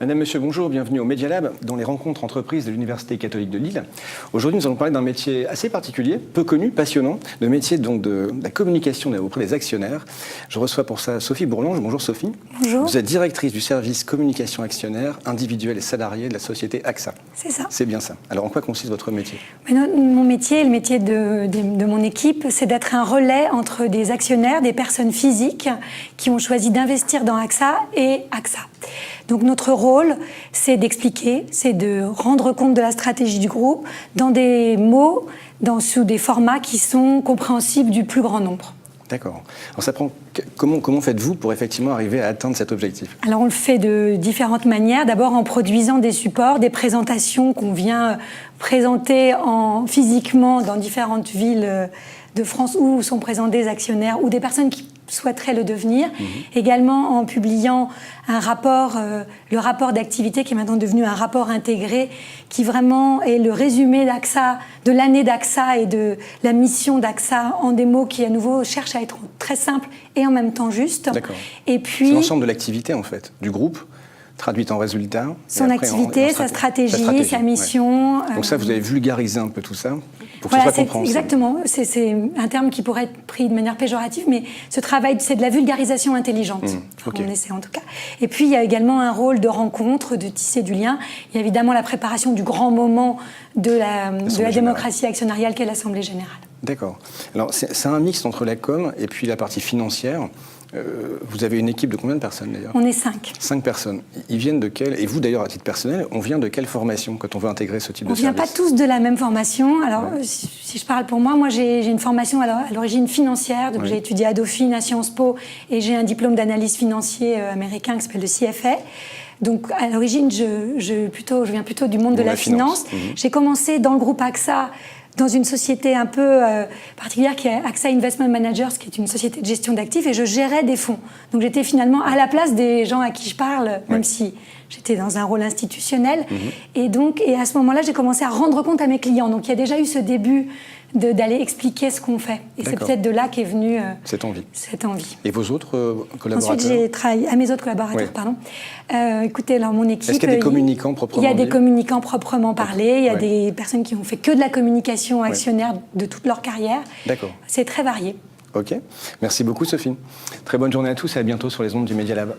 Madame, Monsieur, bonjour, bienvenue au Media Lab, dans les rencontres entreprises de l'Université catholique de Lille. Aujourd'hui, nous allons parler d'un métier assez particulier, peu connu, passionnant, le métier donc de la communication auprès des actionnaires. Je reçois pour ça Sophie Bourlange. Bonjour Sophie. Bonjour. Vous êtes directrice du service communication actionnaire individuelle et salariée de la société AXA. C'est ça. C'est bien ça. Alors en quoi consiste votre métier? Mon métier, le métier de mon équipe, c'est d'être un relais entre des actionnaires, des personnes physiques qui ont choisi d'investir dans AXA et AXA. Donc notre rôle, c'est d'expliquer, c'est de rendre compte de la stratégie du groupe dans des mots, sous des formats qui sont compréhensibles du plus grand nombre. D'accord. Alors comment faites-vous pour effectivement arriver à atteindre cet objectif? Alors on le fait de différentes manières. D'abord en produisant des supports, des présentations qu'on vient présenter physiquement dans différentes villes de France où sont présents des actionnaires ou des personnes qui souhaiteraient le devenir. Également en publiant un rapport, le rapport d'activité qui est maintenant devenu un rapport intégré qui vraiment est le résumé d'AXA, de l'année d'AXA et de la mission d'AXA en des mots qui à nouveau cherchent à être très simples et en même temps justes. D'accord. Et puis c'est l'ensemble de l'activité en fait, du groupe, traduite en résultats. Son activité, sa stratégie, sa mission. Ouais. Donc ça, vous avez vulgarisé un peu tout ça pour que voilà, ce soit compréhensible. Exactement. C'est un terme qui pourrait être pris de manière péjorative, mais ce travail, c'est de la vulgarisation intelligente. Okay. On essaie en tout cas. Et puis, il y a également un rôle de rencontre, de tisser du lien. Il y a évidemment la préparation du grand moment de la démocratie actionnariale qu'est l'Assemblée générale. D'accord. Alors, c'est un mix entre la com et puis la partie financière. Vous avez une équipe de combien de personnes d'ailleurs? On est 5. 5 personnes. Ils viennent de quelle? Et vous d'ailleurs, à titre personnel, on vient de quelle formation quand on veut intégrer ce type de service? On ne vient pas tous de la même formation. Alors, si je parle pour moi j'ai une formation à l'origine financière. Donc j'ai étudié à Dauphine, à Sciences Po, et j'ai un diplôme d'analyse financier américain qui s'appelle le CFA. Donc à l'origine, je viens plutôt du monde de la finance. J'ai commencé dans le groupe AXA, dans une société un peu particulière qui est AXA Investment Managers, qui est une société de gestion d'actifs, et je gérais des fonds. Donc j'étais finalement à la place des gens à qui je parle, même si j'étais dans un rôle institutionnel. Et à ce moment-là, j'ai commencé à rendre compte à mes clients. Donc il y a déjà eu ce début d'aller expliquer ce qu'on fait. Et c'est peut-être de là qu'est venue cette envie. Et vos autres collaborateurs? Ensuite, j'ai travaillé à mes autres collaborateurs, pardon. Écoutez, alors mon équipe... Est-ce qu'il y a des communicants proprement parlés? Il y a des communicants proprement parlés. Il y a des personnes qui ont fait que de la communication actionnaire de toute leur carrière. D'accord. C'est très varié. Ok. Merci beaucoup, Sophie. Très bonne journée à tous et à bientôt sur les ondes du Media Lab.